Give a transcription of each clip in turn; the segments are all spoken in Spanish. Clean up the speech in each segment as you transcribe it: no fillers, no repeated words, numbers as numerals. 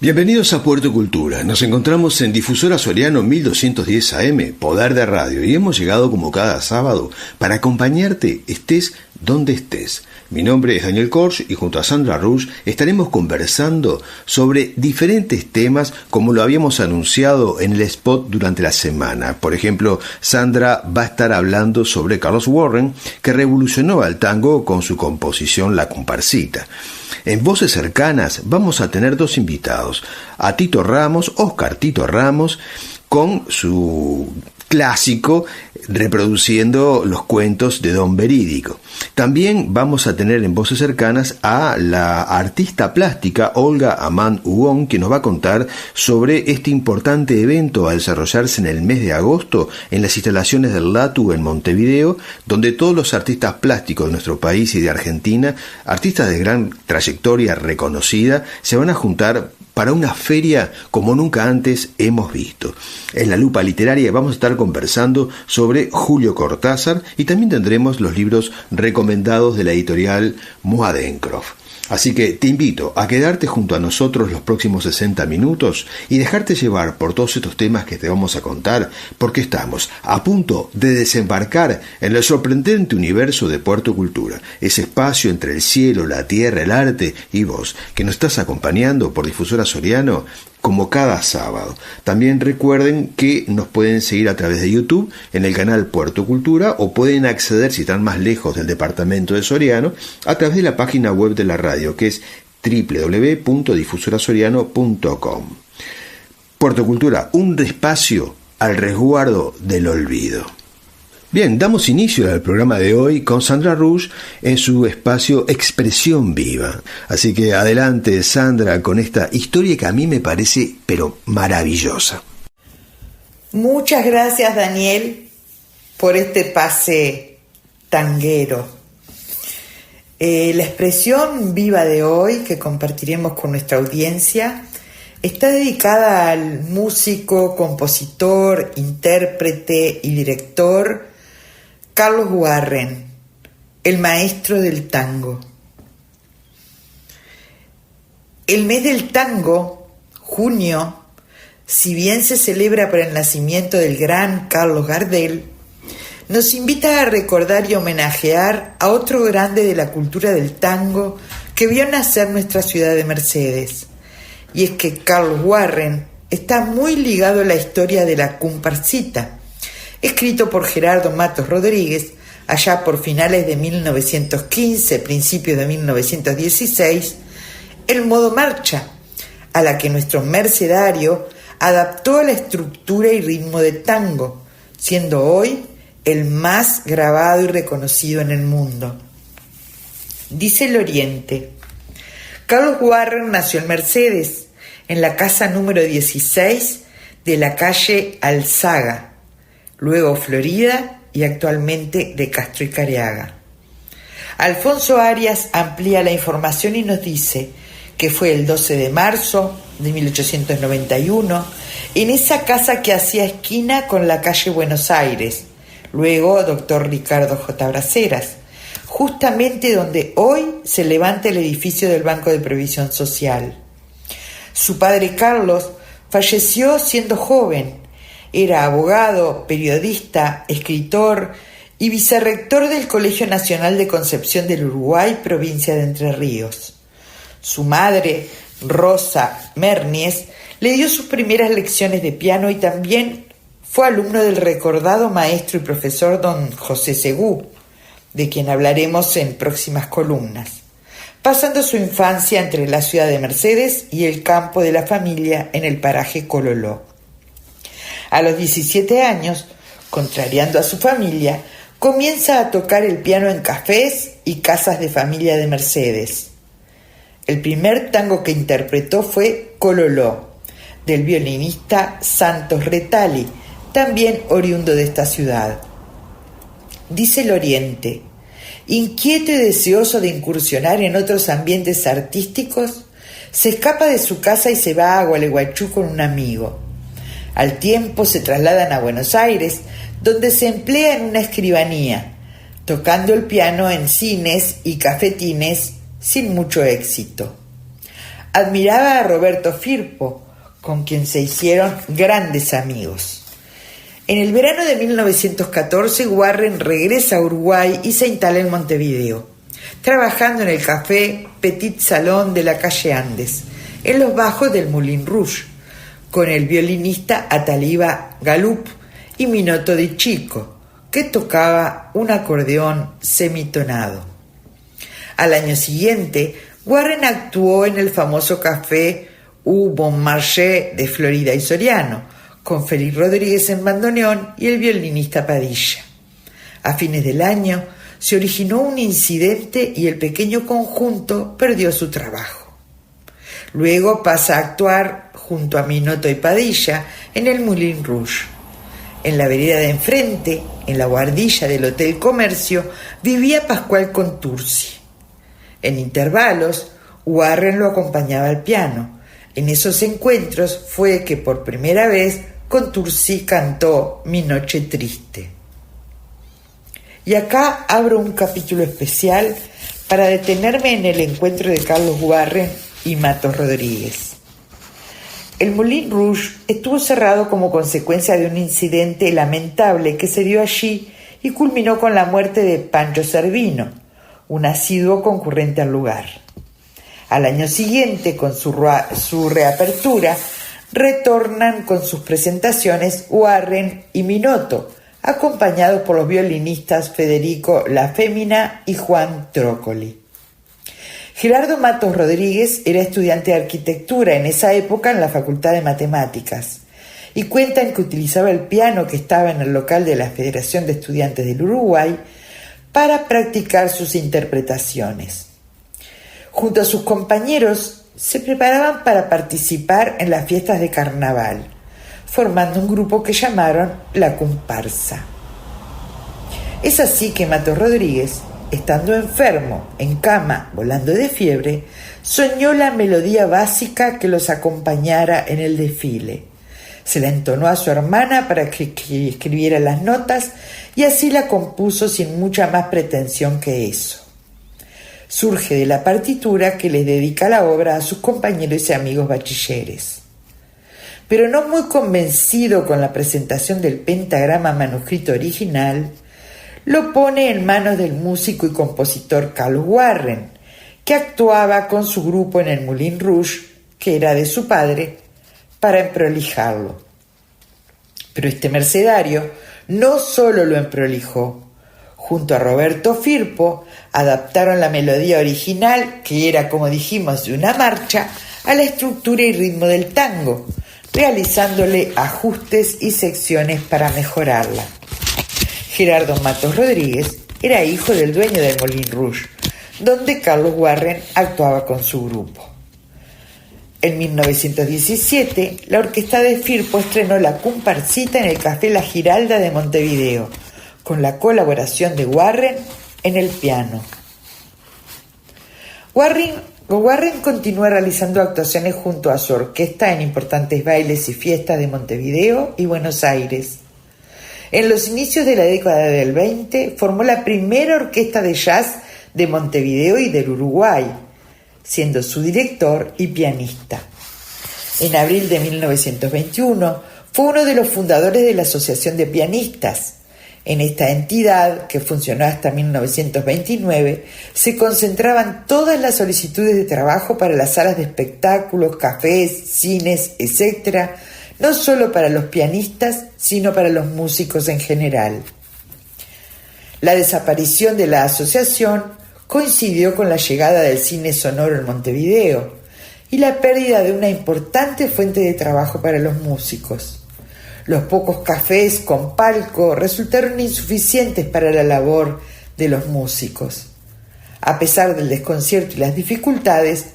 Bienvenidos a Puerto Cultura. Nos encontramos en Difusora Soriano 1210 AM, Poder de Radio, y hemos llegado como cada sábado para acompañarte estés donde estés. Mi nombre es Daniel Korsch y junto a Sandra Rush estaremos conversando sobre diferentes temas como lo habíamos anunciado en el spot durante la semana. Por ejemplo, Sandra va a estar hablando sobre Carlos Warren, que revolucionó al tango con su composición La Comparsita. En Voces Cercanas vamos a tener dos invitados, a Tito Ramos, Oscar Tito Ramos, con su clásico reproduciendo los cuentos de Don Verídico. También vamos a tener en Voces Cercanas a la artista plástica Olga Amán Hugon, que nos va a contar sobre este importante evento a desarrollarse en el mes de agosto en las instalaciones del LATU en Montevideo, donde todos los artistas plásticos de nuestro país y de Argentina, artistas de gran trayectoria reconocida, se van a juntar para una feria como nunca antes hemos visto. En la lupa literaria vamos a estar conversando sobre Julio Cortázar y también tendremos los libros recomendados de la editorial Mohadenshoff. Así que te invito a quedarte junto a nosotros los próximos 60 minutos y dejarte llevar por todos estos temas que te vamos a contar, porque estamos a punto de desembarcar en el sorprendente universo de Puerto Cultura, ese espacio entre el cielo, la tierra, el arte y vos, que nos estás acompañando por Difusora Soriano como cada sábado. También recuerden que nos pueden seguir a través de YouTube en el canal Puerto Cultura o pueden acceder, si están más lejos del departamento de Soriano, a través de la página web de la radio, que es www.difusorasoriano.com. Puerto Cultura, un espacio al resguardo del olvido. Bien, damos inicio al programa de hoy con Sandra Rush en su espacio Expresión Viva. Así que adelante, Sandra, con esta historia que a mí me parece, pero maravillosa. Muchas gracias, Daniel, por este pase tanguero. La expresión viva de hoy, que compartiremos con nuestra audiencia, está dedicada al músico, compositor, intérprete y director Carlos Warren, el maestro del tango. El mes del tango, junio, si bien se celebra por el nacimiento del gran Carlos Gardel, nos invita a recordar y homenajear a otro grande de la cultura del tango que vio nacer nuestra ciudad de Mercedes. Y es que Carlos Warren está muy ligado a la historia de La Comparsita, escrito por Gerardo Matos Rodríguez allá por finales de 1915, principios de 1916, en modo marcha, a la que nuestro mercedario adaptó la estructura y ritmo de tango, siendo hoy el más grabado y reconocido en el mundo. Dice el Oriente: Carlos Warren nació en Mercedes, en la casa número 16 de la calle Alzaga, luego Florida y actualmente de Castro y Careaga. Alfonso Arias amplía la información y nos dice que fue el 12 de marzo de 1891 en esa casa que hacía esquina con la calle Buenos Aires, luego Dr. Ricardo J. Braceras, justamente donde hoy se levanta el edificio del Banco de Previsión Social. Su padre Carlos falleció siendo joven. Era abogado, periodista, escritor y vicerrector del Colegio Nacional de Concepción del Uruguay, provincia de Entre Ríos. Su madre, Rosa Mernies, le dio sus primeras lecciones de piano y también fue alumno del recordado maestro y profesor don José Segú, de quien hablaremos en próximas columnas, pasando su infancia entre la ciudad de Mercedes y el campo de la familia en el paraje Cololó. A los 17 años, contrariando a su familia, comienza a tocar el piano en cafés y casas de familia de Mercedes. El primer tango que interpretó fue Cololó, del violinista Santos Retali, también oriundo de esta ciudad. Dice el Oriente: inquieto y deseoso de incursionar en otros ambientes artísticos, se escapa de su casa y se va a Gualeguaychú con un amigo. Al tiempo se trasladan a Buenos Aires, donde se emplea en una escribanía, tocando el piano en cines y cafetines sin mucho éxito. admiraba a Roberto Firpo, con quien se hicieron grandes amigos. En el verano de 1914, Warren regresa a Uruguay y se instala en Montevideo, trabajando en el café Petit Salón de la calle Andes, en los bajos del Moulin Rouge, con el violinista Ataliba Galup y Minoto Di Chico, que tocaba un acordeón semitonado. Al año siguiente, Warren actuó en el famoso café U Bon Marché de Florida y Soriano, con Félix Rodríguez en bandoneón y el violinista Padilla. A fines del año se originó un incidente y el pequeño conjunto perdió su trabajo. Luego pasa a actuar junto a Minoto y Padilla en el Moulin Rouge. En la vereda de enfrente, en la buhardilla del Hotel Comercio, vivía Pascual Contursi. En intervalos, Warren lo acompañaba al piano. En esos encuentros fue que por primera vez Contursi cantó Mi Noche Triste. Y acá abro un capítulo especial para detenerme en el encuentro de Carlos Warren y Matos Rodríguez. El Moulin Rouge estuvo cerrado como consecuencia de un incidente lamentable que se dio allí y culminó con la muerte de Pancho Servino, un asiduo concurrente al lugar. Al año siguiente, con su reapertura, retornan con sus presentaciones Warren y Minoto, acompañados por los violinistas Federico La Fémina y Juan Trócoli. Gerardo Matos Rodríguez era estudiante de arquitectura en esa época en la Facultad de Matemáticas y cuentan que utilizaba el piano que estaba en el local de la Federación de Estudiantes del Uruguay para practicar sus interpretaciones. Junto a sus compañeros se preparaban para participar en las fiestas de carnaval, formando un grupo que llamaron La Comparsa. Es así que Matos Rodríguez, estando enfermo, en cama, volando de fiebre, soñó la melodía básica que los acompañara en el desfile. Se la entonó a su hermana para que escribiera las notas y así la compuso sin mucha más pretensión que eso. Surge de la partitura que les dedica la obra a sus compañeros y amigos bachilleres. Pero no muy convencido con la presentación del pentagrama manuscrito original, lo pone en manos del músico y compositor Carlos Warren, que actuaba con su grupo en el Moulin Rouge, que era de su padre, para emprolijarlo. Pero este mercenario no solo lo emprolijó. Junto a Roberto Firpo adaptaron la melodía original, que era, como dijimos, de una marcha, a la estructura y ritmo del tango, realizándole ajustes y secciones para mejorarla. Gerardo Matos Rodríguez era hijo del dueño del Moulin Rouge, donde Carlos Warren actuaba con su grupo. En 1917, la orquesta de Firpo estrenó La Comparsita en el Café La Giralda de Montevideo, con la colaboración de Warren en el piano. Warren continúa realizando actuaciones junto a su orquesta en importantes bailes y fiestas de Montevideo y Buenos Aires. En los inicios de la década del 20 formó la primera orquesta de jazz de Montevideo y del Uruguay, siendo su director y pianista. En abril de 1921 fue uno de los fundadores de la Asociación de Pianistas. En esta entidad, que funcionó hasta 1929, se concentraban todas las solicitudes de trabajo para las salas de espectáculos, cafés, cines, etc., no solo para los pianistas, sino para los músicos en general. La desaparición de la asociación coincidió con la llegada del cine sonoro en Montevideo y la pérdida de una importante fuente de trabajo para los músicos. Los pocos cafés con palco resultaron insuficientes para la labor de los músicos. A pesar del desconcierto y las dificultades,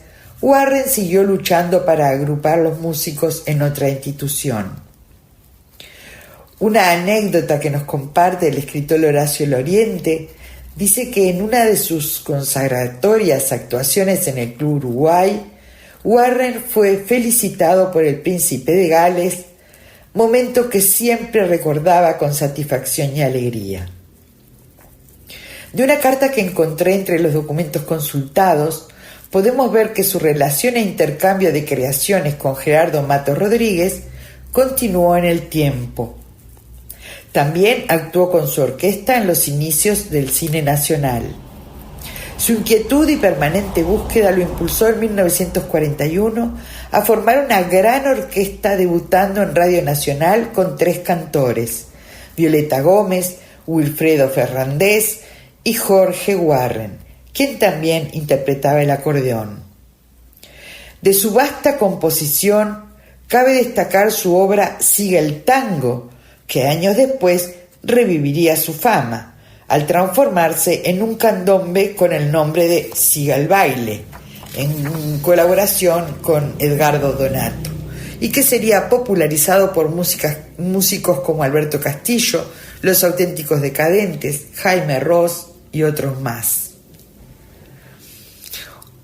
Warren siguió luchando para agrupar los músicos en otra institución. Una anécdota que nos comparte el escritor Horacio Loriente dice que en una de sus consagratorias actuaciones en el Club Uruguay, Warren fue felicitado por el príncipe de Gales, momento que siempre recordaba con satisfacción y alegría. De una carta que encontré entre los documentos consultados, podemos ver que su relación e intercambio de creaciones con Gerardo Mato Rodríguez continuó en el tiempo. También actuó con su orquesta en los inicios del cine nacional. Su inquietud y permanente búsqueda lo impulsó en 1941 a formar una gran orquesta, debutando en Radio Nacional con 3 cantores: Violeta Gómez, Wilfredo Ferrandés y Jorge Warren, quien también interpretaba el acordeón. De su vasta composición, cabe destacar su obra Siga el tango, que años después reviviría su fama, al transformarse en un candombe con el nombre de Siga el baile, en colaboración con Edgardo Donato, y que sería popularizado por músicos como Alberto Castillo, Los Auténticos Decadentes, Jaime Ross y otros más.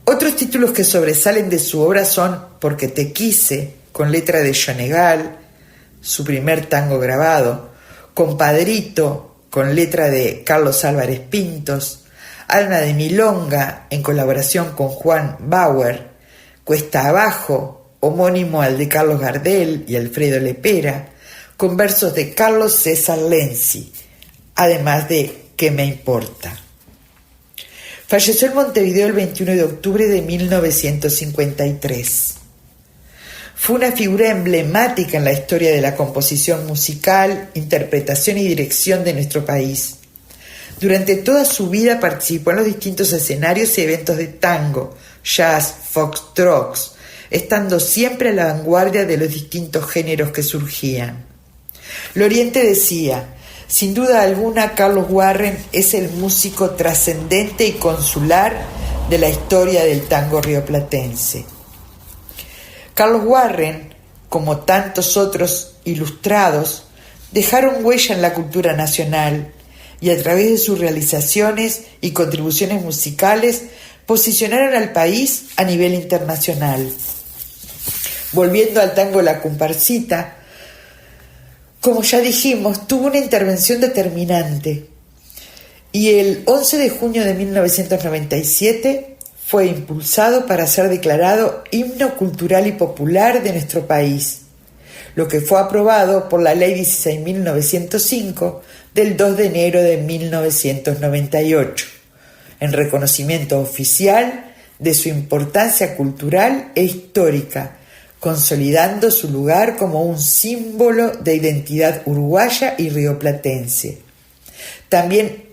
Otros títulos que sobresalen de su obra son Porque te quise, con letra de Yonegal, su primer tango grabado; Compadrito, con letra de Carlos Álvarez Pintos; Alma de Milonga, en colaboración con Juan Bauer; Cuesta abajo, homónimo al de Carlos Gardel y Alfredo Lepera, con versos de Carlos César Lenzi, además de ¿Qué me importa? Falleció en Montevideo el 21 de octubre de 1953. Fue una figura emblemática en la historia de la composición musical, interpretación y dirección de nuestro país. Durante toda su vida participó en los distintos escenarios y eventos de tango, jazz, foxtrots, estando siempre a la vanguardia de los distintos géneros que surgían. Loriente decía: sin duda alguna, Carlos Warren es el músico trascendente y consular de la historia del tango rioplatense. Carlos Warren, como tantos otros ilustrados, dejaron huella en la cultura nacional y a través de sus realizaciones y contribuciones musicales posicionaron al país a nivel internacional. Volviendo al tango La Comparsita, como ya dijimos, tuvo una intervención determinante y el 11 de junio de 1997 fue impulsado para ser declarado himno cultural y popular de nuestro país, lo que fue aprobado por la Ley 16.905 del 2 de enero de 1998, en reconocimiento oficial de su importancia cultural e histórica, consolidando su lugar como un símbolo de identidad uruguaya y rioplatense. También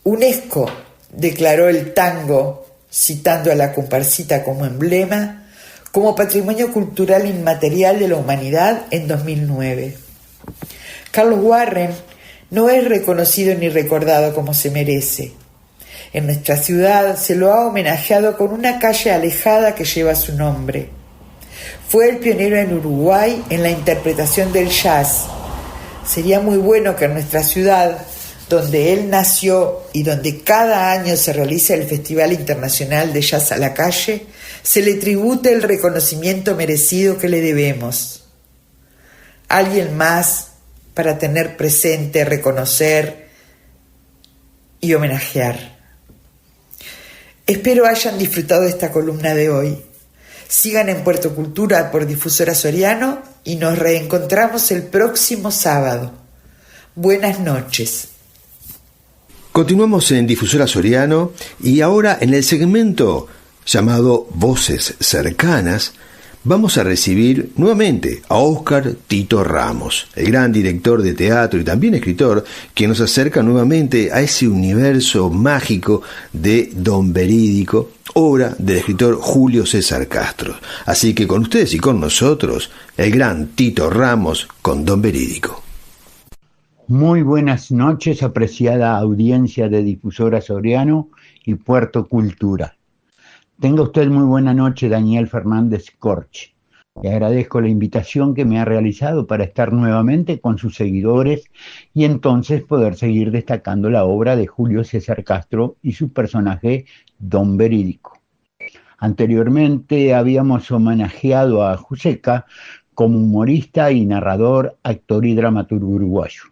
UNESCO declaró el tango, citando a La Comparsita como emblema, como Patrimonio Cultural Inmaterial de la Humanidad en 2009. Carlos Warren no es reconocido ni recordado como se merece. En nuestra ciudad se lo ha homenajeado con una calle alejada que lleva su nombre. Fue el pionero en Uruguay en la interpretación del jazz. Sería muy bueno que en nuestra ciudad, donde él nació y donde cada año se realiza el Festival Internacional de Jazz a la Calle, se le tribute el reconocimiento merecido que le debemos. Alguien más para tener presente, reconocer y homenajear. Espero hayan disfrutado de esta columna de hoy. Sigan en Puerto Cultura por Difusora Soriano y nos reencontramos el próximo sábado. Buenas noches. Continuamos en Difusora Soriano y ahora en el segmento llamado Voces Cercanas vamos a recibir nuevamente a Óscar Tito Ramos, el gran director de teatro y también escritor, que nos acerca nuevamente a ese universo mágico de Don Verídico, obra del escritor Julio César Castro. Así que con ustedes y con nosotros, el gran Tito Ramos con Don Verídico. Muy buenas noches, apreciada audiencia de Difusora Soriano y Puerto Cultura. Tenga usted muy buena noche, Daniel Fernández Corch. Le agradezco la invitación que me ha realizado para estar nuevamente con sus seguidores y entonces poder seguir destacando la obra de Julio César Castro y su personaje Don Verídico. Anteriormente habíamos homenajeado a Juseca como humorista y narrador, actor y dramaturgo uruguayo.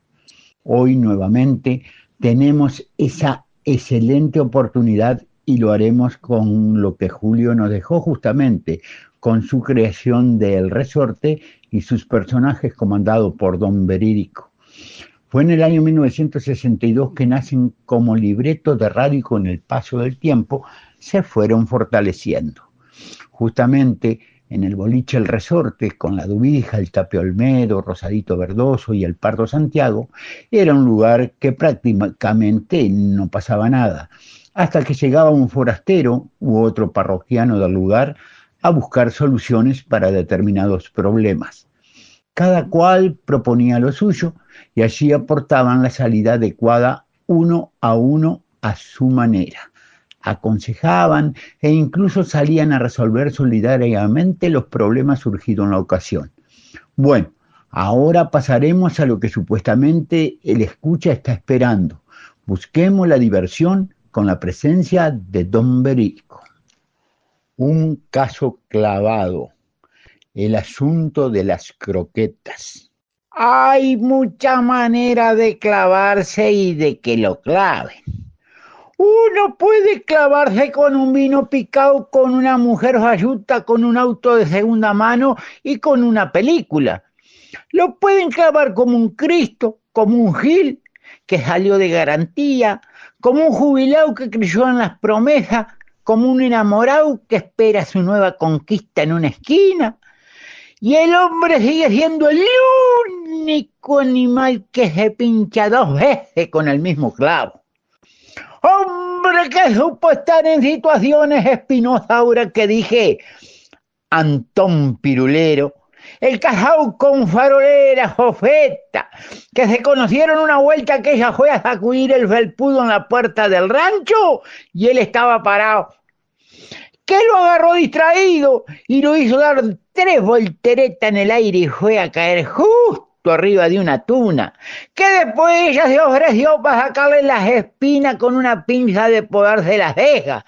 Hoy nuevamente tenemos esa excelente oportunidad y lo haremos con lo que Julio nos dejó justamente, con su creación de El Resorte y sus personajes comandados por Don Verídico. Fue en el año 1962 que nacen como libretos de radio y con el paso del tiempo se fueron fortaleciendo. Justamente en el boliche El Resorte, con la Dubija, el Tape Olmedo, Rosadito Verdoso y el Pardo Santiago, era un lugar que prácticamente no pasaba nada, hasta que llegaba un forastero u otro parroquiano del lugar a buscar soluciones para determinados problemas. Cada cual proponía lo suyo y allí aportaban la salida adecuada uno a su manera. Aconsejaban e incluso salían a resolver solidariamente los problemas surgidos en la ocasión. Bueno, ahora pasaremos a lo que supuestamente el escucha está esperando. Busquemos la diversión con la presencia de Don Verídico. Un caso clavado. El asunto de las croquetas. Hay mucha manera de clavarse y de que lo claven. Uno puede clavarse con un vino picado, con una mujer falluta, con un auto de segunda mano y con una película. Lo pueden clavar como un Cristo, como un Gil que salió de garantía, como un jubilado que creyó en las promesas, como un enamorado que espera su nueva conquista en una esquina. Y el hombre sigue siendo el único animal que se pincha 2 veces con el mismo clavo. Hombre que supo estar en situaciones espinosas ahora que dije Antón Pirulero, el casado con farolera Jofeta, que se conocieron una vuelta que ella fue a sacudir el felpudo en la puerta del rancho y él estaba parado. Que lo agarró distraído y lo hizo dar 3 volteretas en el aire y fue a caer justo arriba de una tuna, que después ella se ofreció para sacarle las espinas con una pinza de podarse las cejas,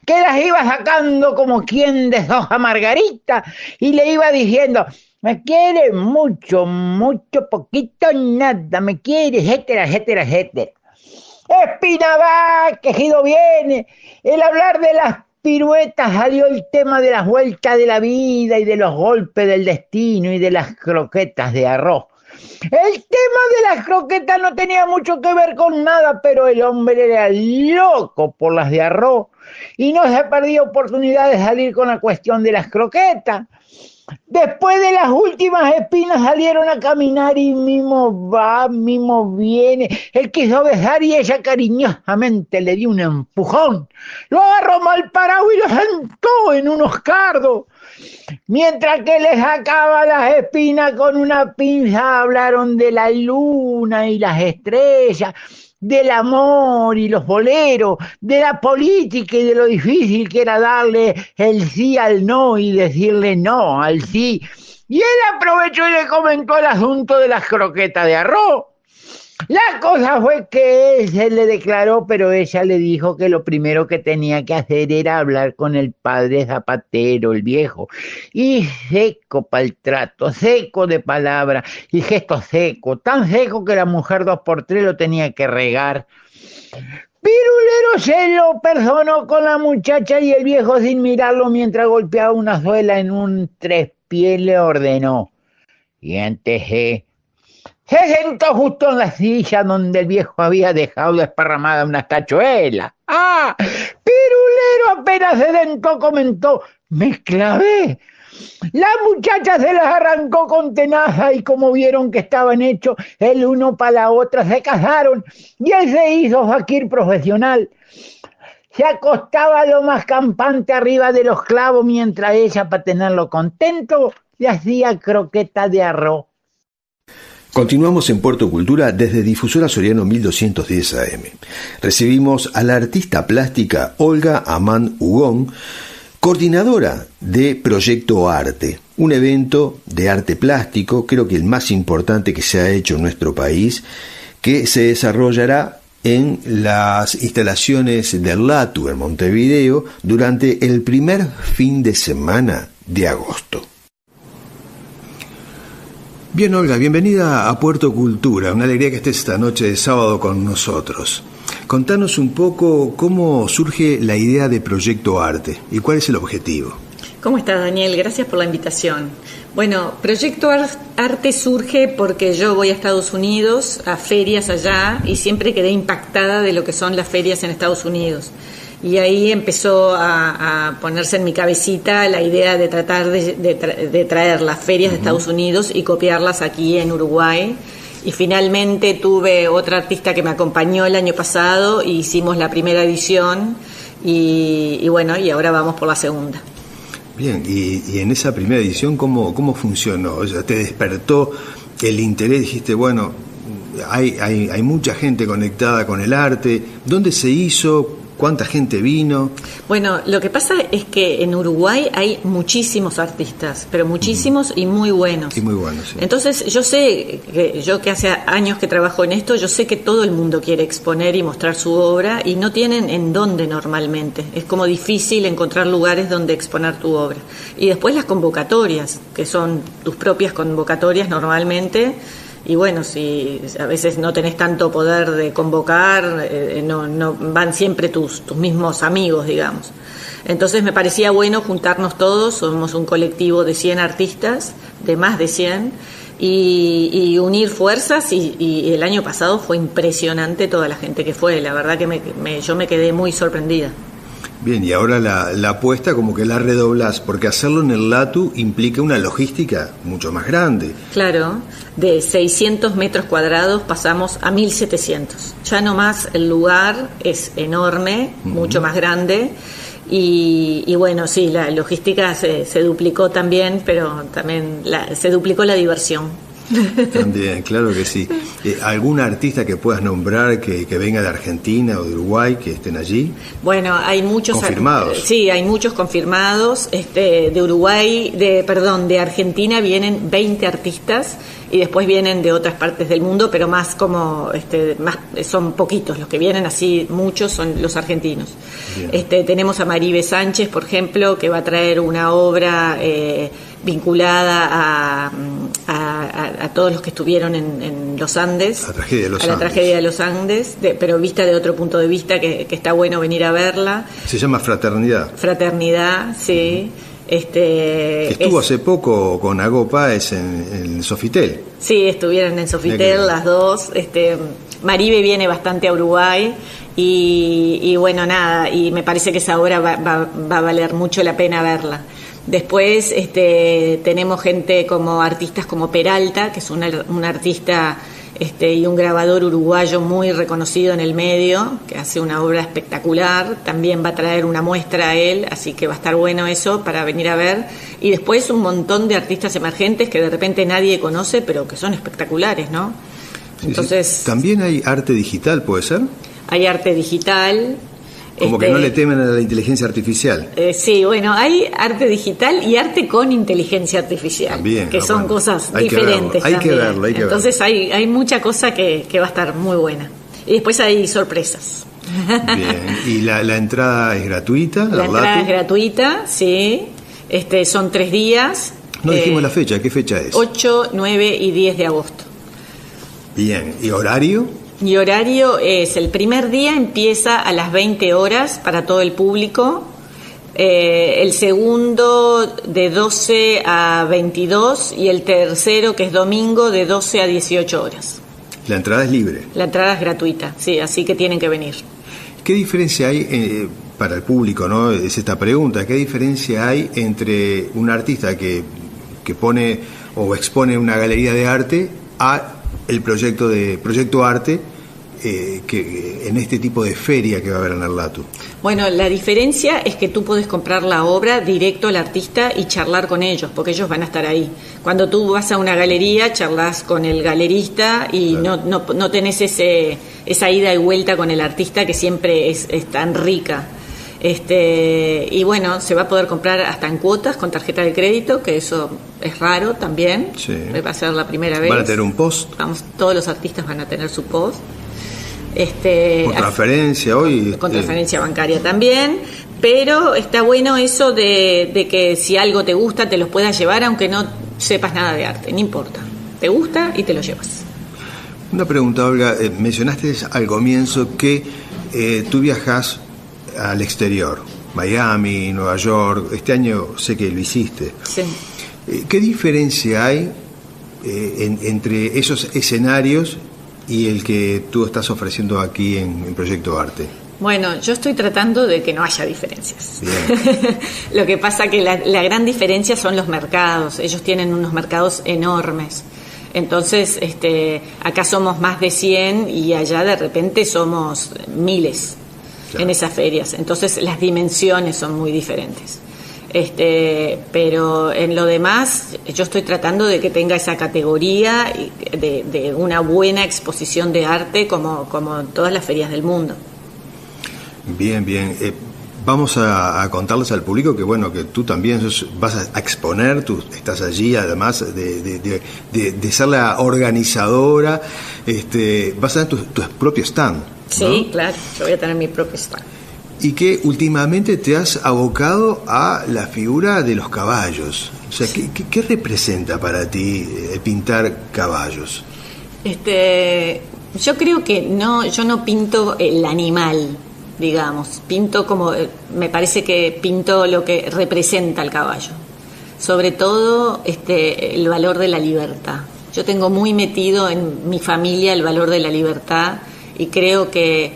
que las iba sacando como quien deshoja margarita y le iba diciendo: me quiere mucho, mucho, poquito, nada, me quiere, etcétera, etcétera, etcétera. Espina va, quejido viene, el hablar de las piruetas salió el tema de las vueltas de la vida y de los golpes del destino y de las croquetas de arroz. El tema de las croquetas no tenía mucho que ver con nada, pero el hombre era loco por las de arroz y no se perdía oportunidad de salir con la cuestión de las croquetas. Después de las últimas espinas salieron a caminar y mimo va, mimo viene. Él quiso besar y ella cariñosamente le dio un empujón. Lo agarró mal parado y lo sentó en unos cardos. Mientras que le sacaba las espinas con una pinza, hablaron de la luna y las estrellas, del amor y los boleros, de la política y de lo difícil que era darle el sí al no y decirle no al sí. Y él aprovechó y le comentó el asunto de las croquetas de arroz. La cosa fue que él se le declaró, pero ella le dijo que lo primero que tenía que hacer era hablar con el padre Zapatero, el viejo, y seco para el trato, seco de palabra y gesto seco, tan seco que la mujer 2x3 lo tenía que regar. Pirulero se lo perdonó con la muchacha y el viejo, sin mirarlo mientras golpeaba una suela en un 3-pies, le ordenó: siéntese. Se sentó justo en la silla donde el viejo había dejado desparramada unas tachuelas. ¡Ah! Pirulero apenas se sentó comentó: me clavé. La muchacha se las arrancó con tenaza y como vieron que estaban hechos el uno para la otra, se casaron y él se hizo faquir profesional. Se acostaba lo más campante arriba de los clavos mientras ella, para tenerlo contento, le hacía croqueta de arroz. Continuamos en Puerto Cultura desde Difusora Soriano 1210 AM. Recibimos a la artista plástica Olga Amán Hugón, coordinadora de Proyecto Arte, un evento de arte plástico, creo que el más importante que se ha hecho en nuestro país, que se desarrollará en las instalaciones del LATU en Montevideo durante el primer fin de semana de agosto. Bien, Olga, bienvenida a Puerto Cultura. Una alegría que estés esta noche de sábado con nosotros. Contanos un poco cómo surge la idea de Proyecto Arte y cuál es el objetivo. ¿Cómo estás, Daniel? Gracias por la invitación. Bueno, Proyecto Arte surge porque yo voy a Estados Unidos, a ferias allá, y siempre quedé impactada de lo que son las ferias en Estados Unidos. Y ahí empezó a ponerse en mi cabecita la idea de tratar de traer las ferias de Estados Unidos y copiarlas aquí en Uruguay. Y finalmente tuve otra artista que me acompañó el año pasado y hicimos la primera edición y bueno, y ahora vamos por la segunda. Bien, y en esa primera edición, ¿cómo funcionó? O sea, ¿te despertó el interés? Dijiste, bueno, hay mucha gente conectada con el arte. ¿Dónde se hizo? ¿Cuánta gente vino? Bueno, lo que pasa es que en Uruguay hay muchísimos artistas, pero muchísimos y muy buenos. Y muy buenos, sí. Entonces yo sé, yo que hace años que trabajo en esto, yo sé que todo el mundo quiere exponer y mostrar su obra y no tienen en dónde normalmente. Es como difícil encontrar lugares donde exponer tu obra. Y después las convocatorias, que son tus propias convocatorias normalmente. Y bueno, si a veces no tenés tanto poder de convocar, no van siempre tus mismos amigos, digamos. Entonces me parecía bueno juntarnos todos, somos un colectivo de 100 artistas, de más de 100, y unir fuerzas, y el año pasado fue impresionante toda la gente que fue, la verdad que yo me quedé muy sorprendida. Bien, y ahora la apuesta como que la redoblás, porque hacerlo en el LATU implica una logística mucho más grande. Claro, de 600 metros cuadrados pasamos a 1.700. Ya nomás el lugar es enorme, mucho más grande, y bueno, sí, la logística se duplicó también, pero también se duplicó la diversión. También, claro que sí. ¿Algún artista que puedas nombrar que venga de Argentina o de Uruguay, que estén allí? Bueno, hay muchos confirmados. Sí, hay muchos confirmados. De Uruguay, de Argentina vienen 20 artistas y después vienen de otras partes del mundo, pero más como son poquitos los que vienen, así muchos son los argentinos. Tenemos a Maribe Sánchez, por ejemplo, que va a traer una obra vinculada a todos los que estuvieron en los Andes, la tragedia de los Andes, pero vista de otro punto de vista, que está bueno venir a verla. Se llama Fraternidad, sí. Estuvo hace poco con Ago Páez en Sofitel. Sí, estuvieron en Sofitel las dos. Maribe viene bastante a Uruguay y bueno, nada, y me parece que esa obra va a valer mucho la pena verla. Después tenemos gente como artistas como Peralta, que es un artista y un grabador uruguayo muy reconocido en el medio, que hace una obra espectacular. También va a traer una muestra a él, así que va a estar bueno eso para venir a ver. Y después un montón de artistas emergentes que de repente nadie conoce, pero que son espectaculares, ¿no? Entonces, sí. ¿También hay arte digital, puede ser? Hay arte digital. Como que no le temen a la inteligencia artificial. Sí, bueno, hay arte digital y arte con inteligencia artificial, también, que son cosas diferentes. Hay que verlo. Entonces hay mucha cosa que va a estar muy buena. Y después hay sorpresas. Bien, ¿y la entrada es gratuita? La entrada es gratuita, sí. Son 3 días. No dijimos la fecha, ¿qué fecha es? 8, 9 y 10 de agosto. Bien, ¿y horario? Y horario es, el primer día empieza a las 20 horas para todo el público, el segundo de 12 a 22 y el tercero, que es domingo, de 12 a 18 horas. ¿La entrada es libre? La entrada es gratuita, sí, así que tienen que venir. ¿Qué diferencia hay para el público, no? Es esta pregunta, ¿qué diferencia hay entre un artista que pone o expone una galería de arte a el Proyecto Arte, que en este tipo de feria que va a haber en el LATU? Bueno, la diferencia es que tú puedes comprar la obra directo al artista y charlar con ellos, porque ellos van a estar ahí. Cuando tú vas a una galería, charlas con el galerista y claro, no tenés esa ida y vuelta con el artista que siempre es tan rica. Y bueno, se va a poder comprar hasta en cuotas con tarjeta de crédito, que eso es raro también. Sí. Va a ser la primera vez. ¿Van a tener un post? Todos los artistas van a tener su post. Con transferencia hoy. Con transferencia bancaria también. Pero está bueno eso de que si algo te gusta te los puedas llevar, aunque no sepas nada de arte, no importa. Te gusta y te lo llevas. Una pregunta, Olga. Mencionaste al comienzo que tú viajas al exterior, Miami, Nueva York, este año sé que lo hiciste. Sí. ¿Qué diferencia hay entre esos escenarios y el que tú estás ofreciendo aquí en Proyecto Arte? Bueno, yo estoy tratando de que no haya diferencias. Bien. Lo que pasa que la gran diferencia son los mercados. Ellos tienen unos mercados enormes. Entonces, acá somos más de 100 y allá de repente somos miles, claro, en esas ferias. Entonces, las dimensiones son muy diferentes. Pero en lo demás, yo estoy tratando de que tenga esa categoría de una buena exposición de arte como en todas las ferias del mundo. Bien, bien. Vamos a contarles al público que bueno, que tú también vas a exponer, tú estás allí además de ser la organizadora, vas a tener tu propio stand, ¿no? Sí, claro, yo voy a tener mi propio stand. Y que últimamente te has abocado a la figura de los caballos. O sea, sí. ¿Qué representa para ti pintar caballos? Yo creo que yo no pinto el animal, digamos, pinto me parece que pinto lo que representa el caballo, sobre todo el valor de la libertad. Yo tengo muy metido en mi familia el valor de la libertad y creo que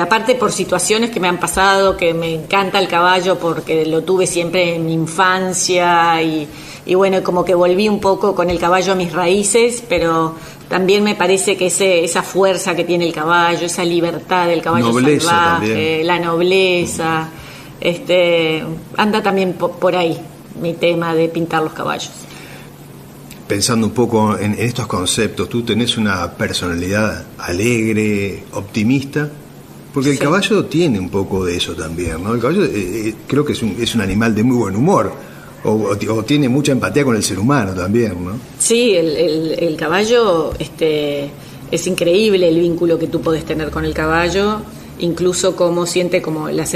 aparte por situaciones que me han pasado, que me encanta el caballo porque lo tuve siempre en mi infancia y bueno, como que volví un poco con el caballo a mis raíces, pero también me parece que esa fuerza que tiene el caballo, esa libertad del caballo nobleza salvaje, también. La nobleza, anda también por ahí mi tema de pintar los caballos. Pensando un poco en estos conceptos, tú tenés una personalidad alegre, optimista, porque el caballo tiene un poco de eso también, ¿no? El caballo creo que es un animal de muy buen humor, o tiene mucha empatía con el ser humano también, ¿no? Sí, el caballo, es increíble el vínculo que tú podés tener con el caballo, incluso cómo siente como las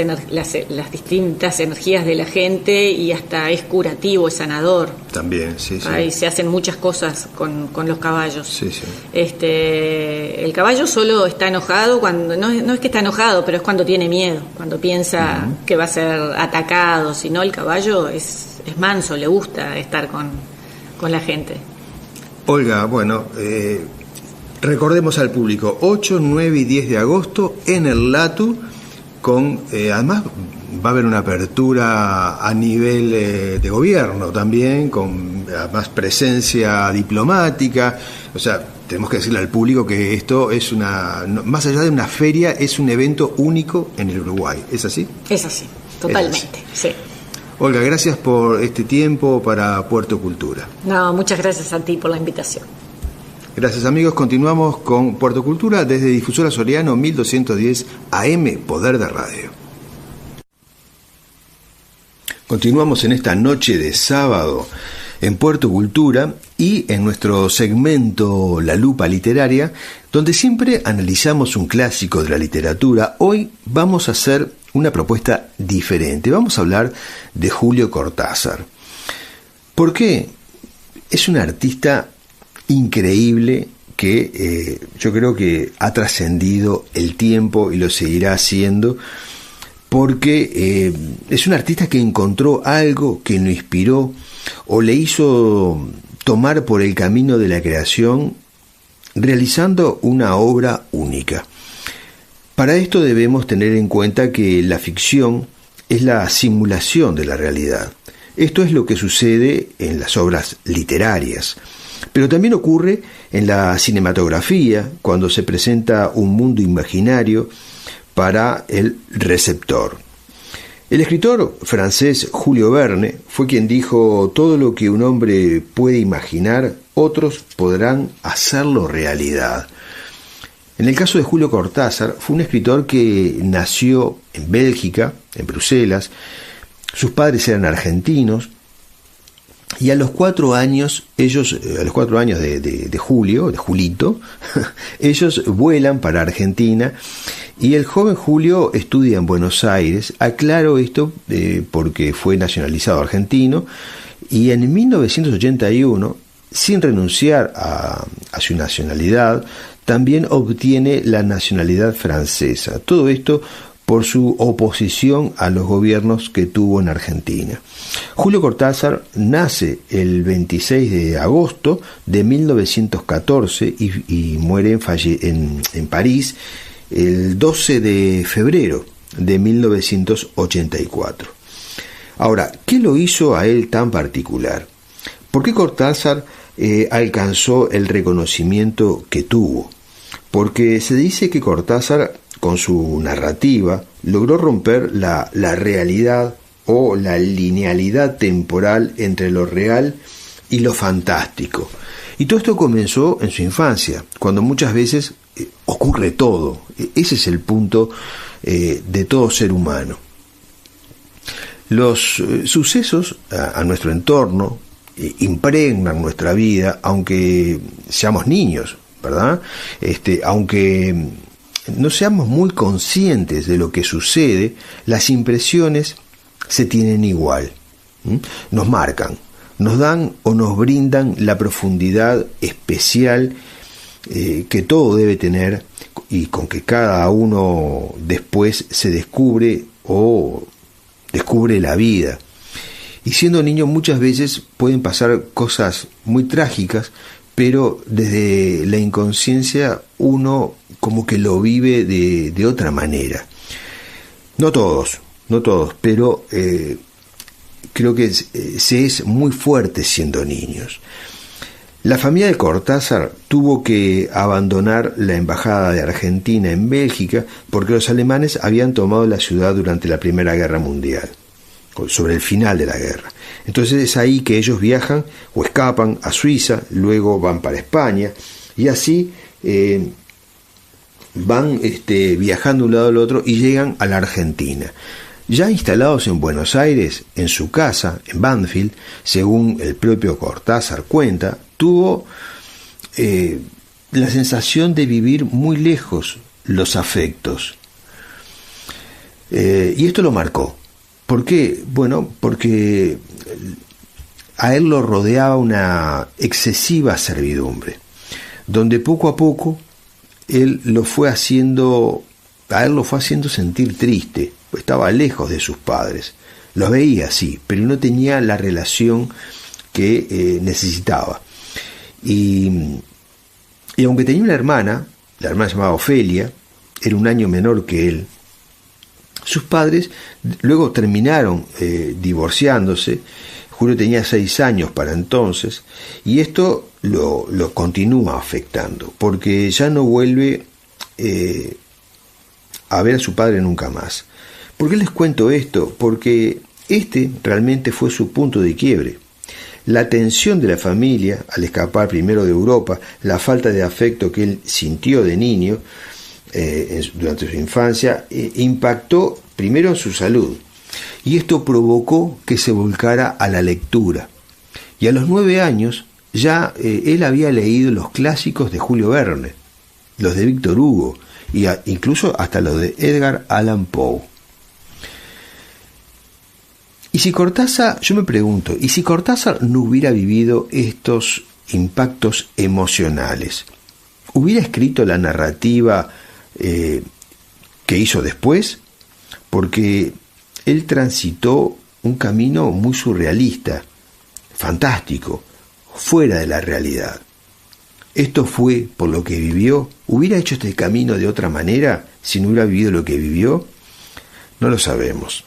distintas energías de la gente y hasta es curativo, es sanador. También, sí, sí. Ahí se hacen muchas cosas con los caballos. Sí, sí. El caballo solo está enojado cuando, no es que está enojado, pero es cuando tiene miedo, cuando piensa que va a ser atacado. Si no, el caballo es manso, le gusta estar con la gente. Olga, bueno, recordemos al público, 8, 9 y 10 de agosto en el LATU, además va a haber una apertura a nivel de gobierno también, con más presencia diplomática. O sea, tenemos que decirle al público que esto es más allá de una feria, es un evento único en el Uruguay. ¿Es así? Es así, totalmente, sí. Olga, gracias por este tiempo para Puerto Cultura. No, muchas gracias a ti por la invitación. Gracias amigos, continuamos con Puerto Cultura desde Difusora Soriano 1210 AM, Poder de Radio. Continuamos en esta noche de sábado en Puerto Cultura y en nuestro segmento La Lupa Literaria, donde siempre analizamos un clásico de la literatura. Hoy vamos a hacer una propuesta diferente, vamos a hablar de Julio Cortázar. ¿Por qué? Es un artista increíble que yo creo que ha trascendido el tiempo y lo seguirá haciendo, porque es un artista que encontró algo que lo inspiró o le hizo tomar por el camino de la creación, realizando una obra única. Para esto debemos tener en cuenta que la ficción es la simulación de la realidad. Esto es lo que sucede en las obras literarias. Pero también ocurre en la cinematografía, cuando se presenta un mundo imaginario para el receptor. El escritor francés Julio Verne fue quien dijo: todo lo que un hombre puede imaginar, otros podrán hacerlo realidad. En el caso de Julio Cortázar, fue un escritor que nació en Bélgica, en Bruselas. Sus padres eran argentinos. Y a los 4 años, de Julito, ellos vuelan para Argentina y el joven Julio estudia en Buenos Aires. Aclaro esto porque fue nacionalizado argentino y en 1981, sin renunciar a su nacionalidad, también obtiene la nacionalidad francesa. Todo esto por su oposición a los gobiernos que tuvo en Argentina. Julio Cortázar nace el 26 de agosto de 1914 y muere en París el 12 de febrero de 1984. Ahora, ¿qué lo hizo a él tan particular? ¿Por qué Cortázar alcanzó el reconocimiento que tuvo? Porque se dice que Cortázar, con su narrativa, logró romper la realidad o la linealidad temporal entre lo real y lo fantástico. Y todo esto comenzó en su infancia, cuando muchas veces ocurre todo. Ese es el punto de todo ser humano. Los sucesos a nuestro entorno impregnan nuestra vida, aunque seamos niños, ¿verdad? Aunque no seamos muy conscientes de lo que sucede, las impresiones se tienen igual. Nos marcan, nos dan o nos brindan la profundidad especial que todo debe tener y con que cada uno después se descubre o descubre la vida. Y siendo niño muchas veces pueden pasar cosas muy trágicas, pero desde la inconsciencia uno como que lo vive de otra manera. No todos, pero creo que se es muy fuerte siendo niños. La familia de Cortázar tuvo que abandonar la embajada de Argentina en Bélgica porque los alemanes habían tomado la ciudad durante la Primera Guerra Mundial, sobre el final de la guerra. Entonces es ahí que ellos viajan o escapan a Suiza, luego van para España y así van viajando de un lado al otro y llegan a la Argentina. Ya instalados en Buenos Aires, en su casa, en Banfield, según el propio Cortázar cuenta, tuvo la sensación de vivir muy lejos los afectos. Y esto lo marcó. ¿Por qué? Bueno, porque a él lo rodeaba una excesiva servidumbre, donde poco a poco a él lo fue haciendo sentir triste, pues estaba lejos de sus padres. Los veía, sí, pero no tenía la relación que necesitaba. Y aunque tenía una hermana, la hermana se llamaba Ofelia, era un año menor que él, sus padres luego terminaron divorciándose. Julio tenía 6 años para entonces, y esto lo continúa afectando, porque ya no vuelve a ver a su padre nunca más. ¿Por qué les cuento esto? Porque realmente fue su punto de quiebre. La tensión de la familia al escapar primero de Europa, la falta de afecto que él sintió de niño durante su infancia, impactó primero en su salud, y esto provocó que se volcara a la lectura. Y a los 9 años ya él había leído los clásicos de Julio Verne, los de Víctor Hugo, y incluso hasta los de Edgar Allan Poe. Yo me pregunto, ¿y si Cortázar no hubiera vivido estos impactos emocionales? ¿Hubiera escrito la narrativa que hizo después? Porque él transitó un camino muy surrealista, fantástico, fuera de la realidad. Esto fue por lo que vivió. ¿Hubiera hecho este camino de otra manera si no hubiera vivido lo que vivió? No lo sabemos.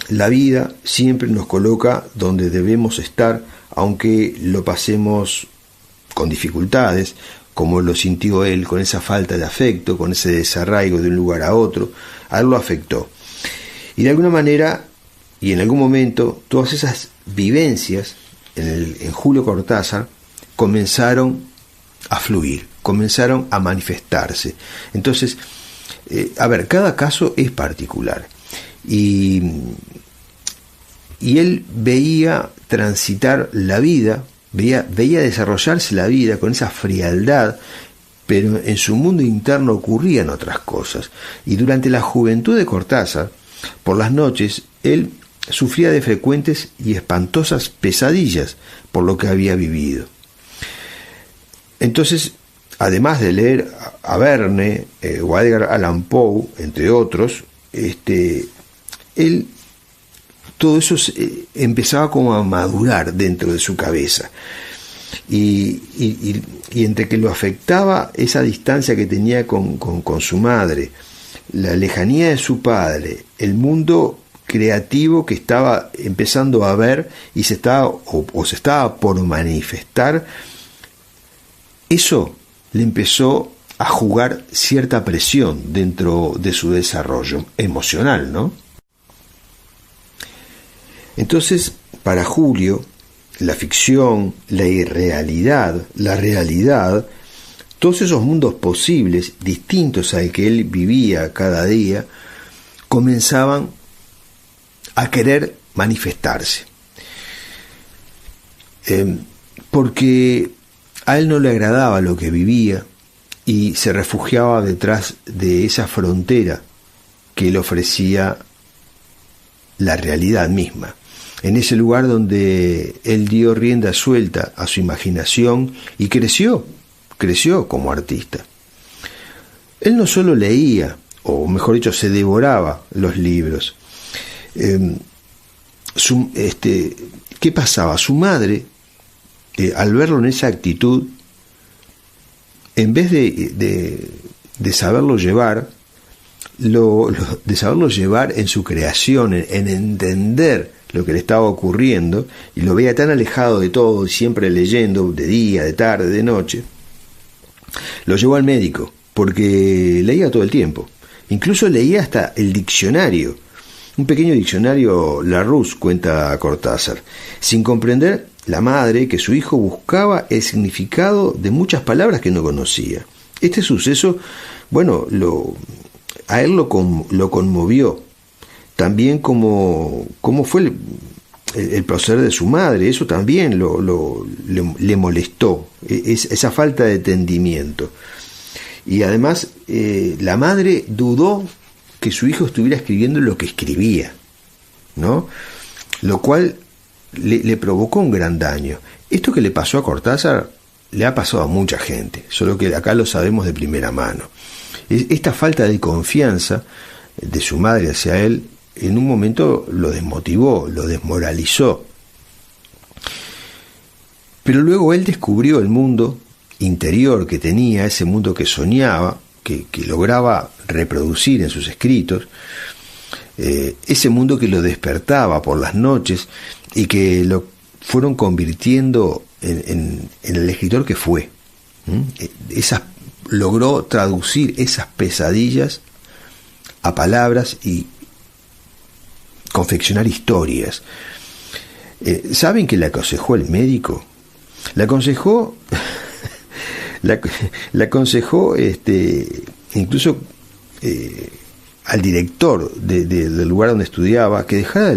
La vida siempre nos coloca donde debemos estar, aunque lo pasemos con dificultades, como lo sintió él, con esa falta de afecto, con ese desarraigo de un lugar a otro. A él lo afectó. Y de alguna manera, y en algún momento, todas esas vivencias en Julio Cortázar comenzaron a fluir, comenzaron a manifestarse. Entonces, cada caso es particular. Y él veía transitar la vida, veía desarrollarse la vida con esa frialdad, pero en su mundo interno ocurrían otras cosas. Y durante la juventud de Cortázar, por las noches, él sufría de frecuentes y espantosas pesadillas por lo que había vivido. Entonces, además de leer a Verne o a Edgar Allan Poe, entre otros, él, todo eso empezaba como a madurar dentro de su cabeza. Y entre que lo afectaba esa distancia que tenía con su madre, la lejanía de su padre, el mundo creativo que estaba empezando a ver y se estaba por manifestar, eso le empezó a jugar cierta presión dentro de su desarrollo emocional, ¿no? Entonces, para Julio, la ficción, la irrealidad, la realidad, todos esos mundos posibles, distintos al que él vivía cada día, comenzaban a querer manifestarse. Porque a él no le agradaba lo que vivía y se refugiaba detrás de esa frontera que le ofrecía la realidad misma. En ese lugar donde él dio rienda suelta a su imaginación y creció como artista. Él no solo leía, o mejor dicho, se devoraba los libros. ¿Qué pasaba? Su madre, al verlo en esa actitud, en vez de saberlo llevar, de saberlo llevar en su creación, en entender lo que le estaba ocurriendo, y lo veía tan alejado de todo, siempre leyendo, de día, de tarde, de noche, lo llevó al médico, porque leía todo el tiempo. Incluso leía hasta el diccionario, un pequeño diccionario Larousse, cuenta Cortázar, sin comprender la madre que su hijo buscaba el significado de muchas palabras que no conocía. Este suceso, bueno, a él lo conmovió. También como fue el proceder de su madre, eso también le molestó, esa falta de entendimiento. Y además la madre dudó que su hijo estuviera escribiendo lo que escribía, ¿no? Lo cual le provocó un gran daño. Esto que le pasó a Cortázar le ha pasado a mucha gente, solo que acá lo sabemos de primera mano. Esta falta de confianza de su madre hacia él en un momento lo desmotivó, lo desmoralizó. Pero luego él descubrió el mundo interior que tenía, ese mundo que soñaba, que lograba reproducir en sus escritos, ese mundo que lo despertaba por las noches y que lo fueron convirtiendo en el escritor que fue. Logró traducir esas pesadillas a palabras y confeccionar historias. ¿Saben que le aconsejó el médico? Le aconsejó incluso al director del lugar donde estudiaba que dejara de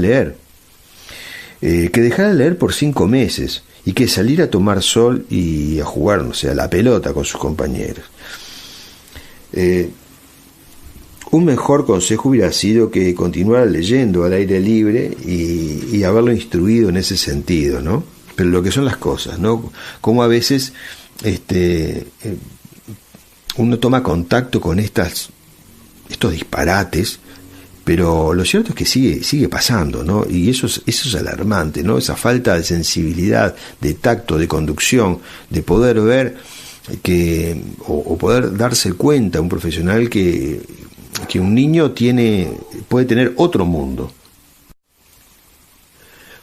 leer por 5 meses y que saliera a tomar sol y a jugar, no sé, a la pelota con sus compañeros. Un mejor consejo hubiera sido que continuara leyendo al aire libre y haberlo instruido en ese sentido, ¿no? Pero lo que son las cosas, ¿no? Como a veces uno toma contacto con estos disparates, pero lo cierto es que sigue pasando, ¿no? Y eso es alarmante, ¿no? Esa falta de sensibilidad, de tacto, de conducción, de poder ver o poder darse cuenta un profesional que un niño puede tener otro mundo.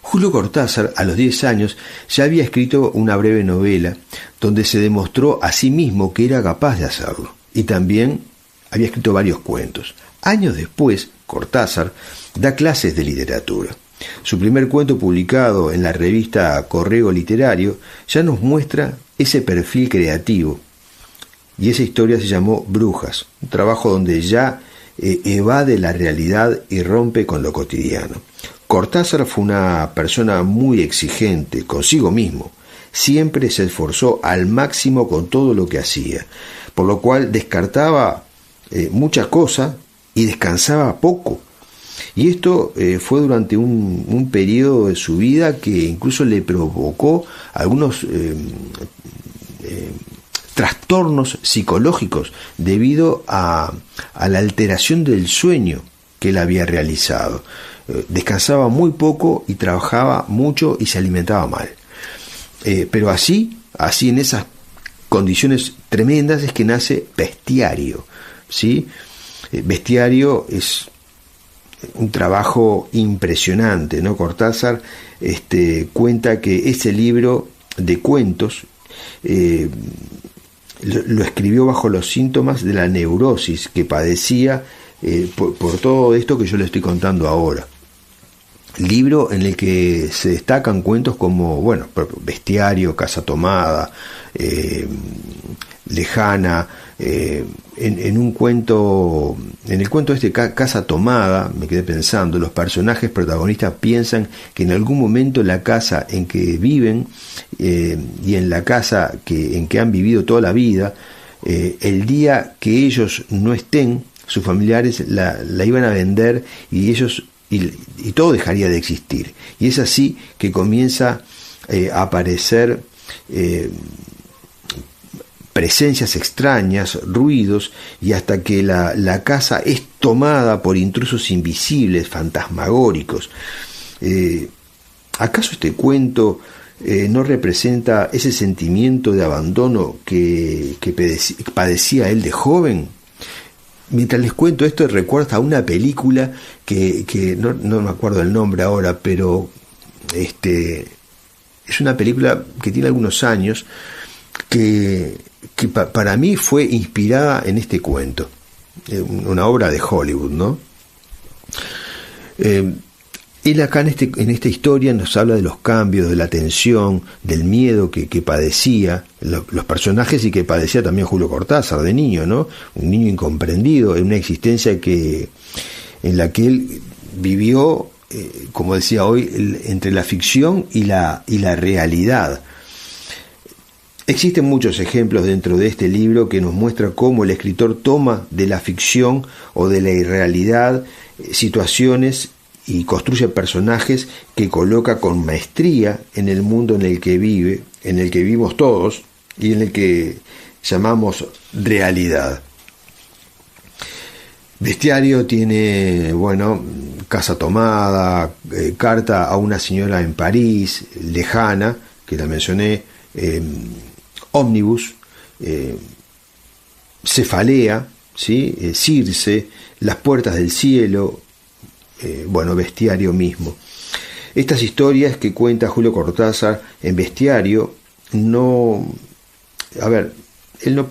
Julio Cortázar, a los 10 años, ya había escrito una breve novela donde se demostró a sí mismo que era capaz de hacerlo, y también había escrito varios cuentos. Años después, Cortázar da clases de literatura. Su primer cuento, publicado en la revista Correo Literario, ya nos muestra ese perfil creativo, y esa historia se llamó Brujas, un trabajo donde ya evade la realidad y rompe con lo cotidiano. Cortázar fue una persona muy exigente consigo mismo, siempre se esforzó al máximo con todo lo que hacía, por lo cual descartaba muchas cosas y descansaba poco. Y esto fue durante un periodo de su vida que incluso le provocó algunos trastornos psicológicos debido a la alteración del sueño que él había realizado. Descansaba muy poco y trabajaba mucho y se alimentaba mal. Pero así en esas condiciones tremendas es que nace Bestiario, ¿sí? Bestiario es un trabajo impresionante, ¿no? Cortázar cuenta que ese libro de cuentos lo escribió bajo los síntomas de la neurosis que padecía por todo esto que yo le estoy contando ahora. Libro en el que se destacan cuentos como, bueno, Bestiario, Casa Tomada, Lejana. En el cuento Casa Tomada, me quedé pensando, los personajes protagonistas piensan que en algún momento la casa en que viven y en la casa en que han vivido toda la vida, el día que ellos no estén, sus familiares la iban a vender y ellos y todo dejaría de existir. Y es así que comienza a aparecer presencias extrañas, ruidos, y hasta que la casa es tomada por intrusos invisibles, fantasmagóricos. ¿Acaso este cuento no representa ese sentimiento de abandono que padecía él de joven? Mientras les cuento esto, recuerdo a una película que no me acuerdo el nombre ahora, pero es una película que tiene algunos años que para mí fue inspirada en este cuento, una obra de Hollywood, ¿no? Él acá en esta historia nos habla de los cambios, de la tensión, del miedo que padecía los personajes y que padecía también Julio Cortázar de niño, ¿no? Un niño incomprendido en una existencia en la que él vivió, como decía hoy, entre la ficción y la realidad. Existen muchos ejemplos dentro de este libro que nos muestra cómo el escritor toma de la ficción o de la irrealidad situaciones y construye personajes que coloca con maestría en el mundo en el que vive, en el que vivimos todos y en el que llamamos realidad. Bestiario tiene, bueno, Casa Tomada, Carta a una señora en París, Lejana, que la mencioné, Ómnibus, Cefalea, ¿sí? Circe, Las puertas del cielo, Bestiario mismo. Estas historias que cuenta Julio Cortázar en Bestiario él no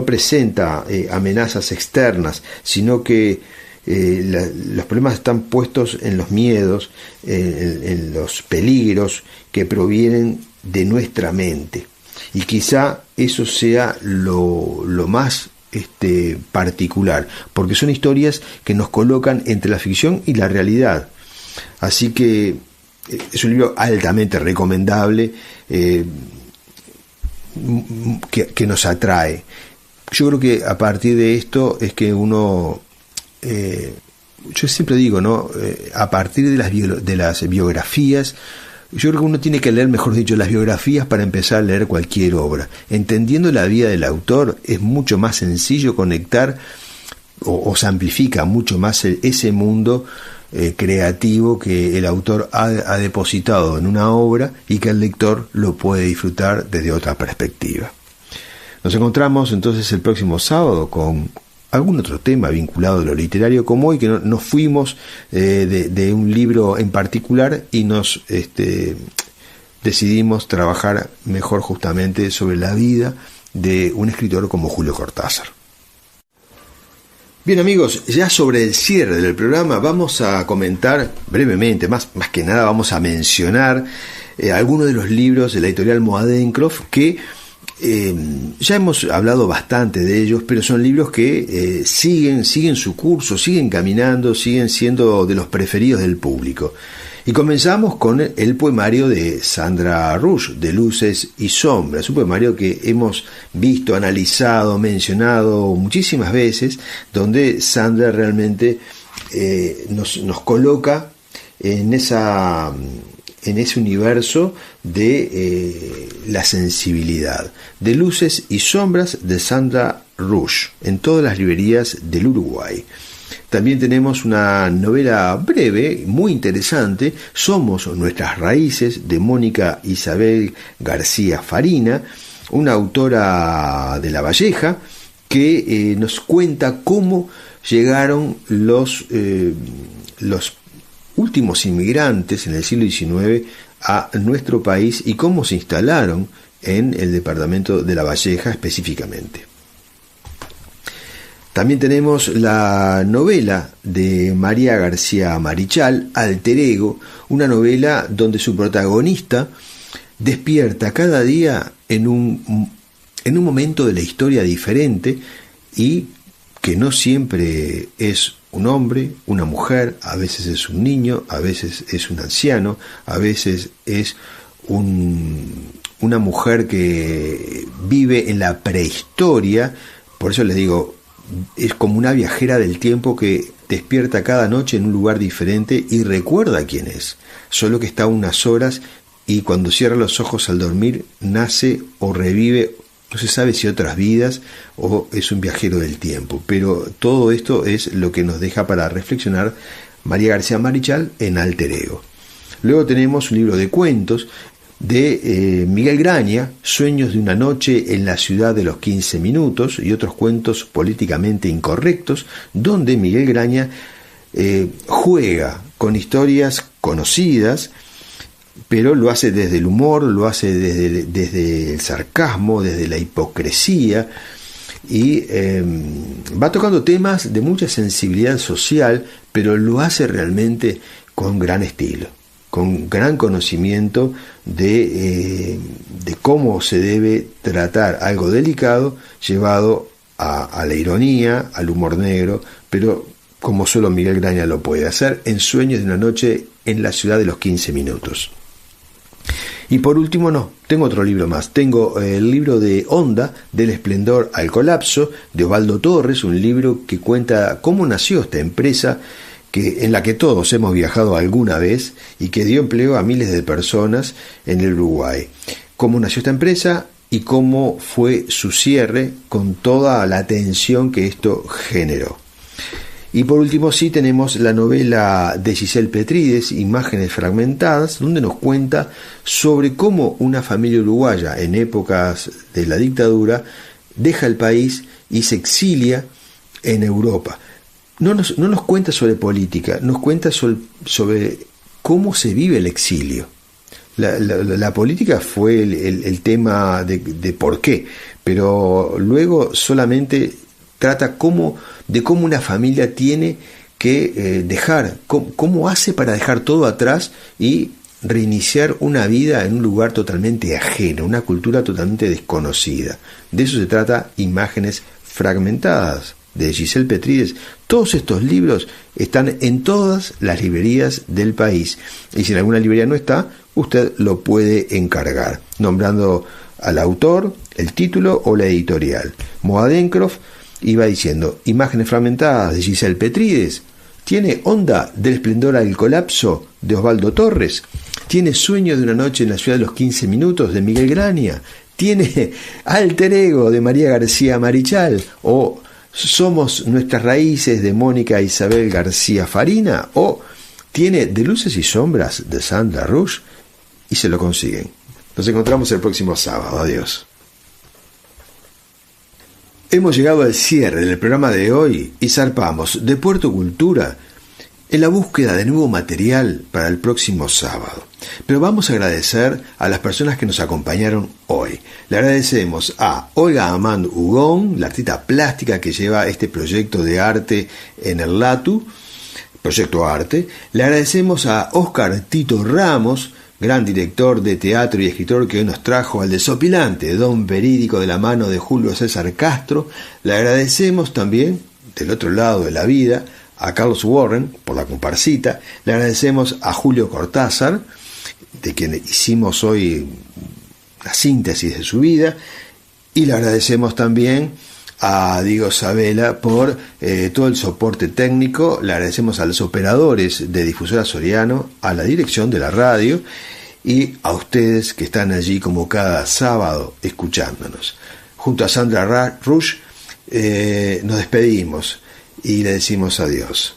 presenta amenazas externas, sino que los problemas están puestos en los miedos, en los peligros que provienen de nuestra mente. Y quizá eso sea lo más particular, porque son historias que nos colocan entre la ficción y la realidad. Así que es un libro altamente recomendable, que nos atrae. Yo creo que a partir de esto es que uno, yo siempre digo, ¿no? A partir de las biografías, yo creo que uno tiene que leer, mejor dicho, las biografías para empezar a leer cualquier obra. Entendiendo la vida del autor es mucho más sencillo conectar o se amplifica mucho más ese mundo creativo que el autor ha depositado en una obra y que el lector lo puede disfrutar desde otra perspectiva. Nos encontramos entonces el próximo sábado con algún otro tema vinculado a lo literario, como hoy que nos fuimos de un libro en particular y nos decidimos trabajar mejor justamente sobre la vida de un escritor como Julio Cortázar. Bien amigos, ya sobre el cierre del programa vamos a comentar brevemente, más que nada vamos a mencionar algunos de los libros de la editorial Moadencroft que ya hemos hablado bastante de ellos, pero son libros que siguen su curso, siguen caminando, siguen siendo de los preferidos del público. Y comenzamos con el poemario de Sandra Rush, de Luces y Sombras, un poemario que hemos visto, analizado, mencionado muchísimas veces, donde Sandra realmente nos coloca en en ese universo de la sensibilidad, de Luces y sombras de Sandra Rush, en todas las librerías del Uruguay. También tenemos una novela breve, muy interesante, Somos nuestras raíces, de Mónica Isabel García Farina, una autora de La Valleja, que nos cuenta cómo llegaron los últimos inmigrantes en el siglo XIX a nuestro país y cómo se instalaron en el departamento de La Valleja específicamente. También tenemos la novela de María García Marichal, Alter Ego, una novela donde su protagonista despierta cada día en un momento de la historia diferente y que no siempre es un hombre, una mujer, a veces es un niño, a veces es un anciano, a veces es una mujer que vive en la prehistoria. Por eso les digo, es como una viajera del tiempo que despierta cada noche en un lugar diferente y recuerda quién es, solo que está unas horas y cuando cierra los ojos al dormir nace o revive, no se sabe si otras vidas o es un viajero del tiempo, pero todo esto es lo que nos deja para reflexionar María García Marichal en Alter Ego. Luego tenemos un libro de cuentos de Miguel Graña, Sueños de una noche en la ciudad de los 15 minutos y otros cuentos políticamente incorrectos, donde Miguel Graña juega con historias conocidas, pero lo hace desde el humor, lo hace desde el sarcasmo, desde la hipocresía, y va tocando temas de mucha sensibilidad social, pero lo hace realmente con gran estilo, con gran conocimiento de cómo se debe tratar algo delicado, llevado a la ironía, al humor negro, pero como solo Miguel Graña lo puede hacer en Sueños de una noche en la ciudad de los 15 minutos. Y por último, tengo otro libro más. Tengo el libro de Onda, del esplendor al colapso, de Osvaldo Torres, un libro que cuenta cómo nació esta empresa en la que todos hemos viajado alguna vez y que dio empleo a miles de personas en el Uruguay. Cómo nació esta empresa y cómo fue su cierre con toda la tensión que esto generó. Y por último sí tenemos la novela de Giselle Petrides, Imágenes fragmentadas, donde nos cuenta sobre cómo una familia uruguaya en épocas de la dictadura deja el país y se exilia en Europa. No nos cuenta sobre política, nos cuenta sobre cómo se vive el exilio. La política fue el tema de por qué, pero luego solamente trata de cómo una familia tiene que dejar, cómo hace para dejar todo atrás y reiniciar una vida en un lugar totalmente ajeno, una cultura totalmente desconocida. De eso se trata Imágenes fragmentadas, de Giselle Petrides. Todos estos libros están en todas las librerías del país y si en alguna librería no está, usted lo puede encargar, nombrando al autor, el título o la editorial. Moa Dencroft iba diciendo: Imágenes fragmentadas de Giselle Petrides, tiene Onda, del esplendor al colapso, de Osvaldo Torres, tiene Sueños de una noche en la ciudad de los 15 minutos, de Miguel Graña, tiene Alter Ego, de María García Marichal, o Somos nuestras raíces, de Mónica Isabel García Farina, o tiene De luces y sombras, de Sandra Rush, y se lo consiguen. Nos encontramos el próximo sábado. Adiós. Hemos llegado al cierre del programa de hoy y zarpamos de Puerto Cultura en la búsqueda de nuevo material para el próximo sábado. Pero vamos a agradecer a las personas que nos acompañaron hoy. Le agradecemos a Olga Amand Ugón, la artista plástica que lleva este proyecto de arte en el LATU, Proyecto Arte. Le agradecemos a Óscar Tito Ramos, gran director de teatro y escritor, que hoy nos trajo al desopilante Don Verídico de la mano de Julio César Castro. Le agradecemos también, del otro lado de la vida, a Carlos Warren por la comparsita. Le agradecemos a Julio Cortázar, de quien hicimos hoy la síntesis de su vida, y le agradecemos también a Diego Sabela por todo el soporte técnico. Le agradecemos a los operadores de Difusora Soriano, a la dirección de la radio, y a ustedes que están allí como cada sábado escuchándonos. Junto a Sandra Rush nos despedimos y le decimos adiós.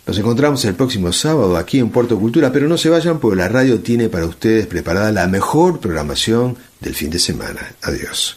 Nos encontramos el próximo sábado aquí en Puerto Cultura, pero no se vayan porque la radio tiene para ustedes preparada la mejor programación del fin de semana. Adiós.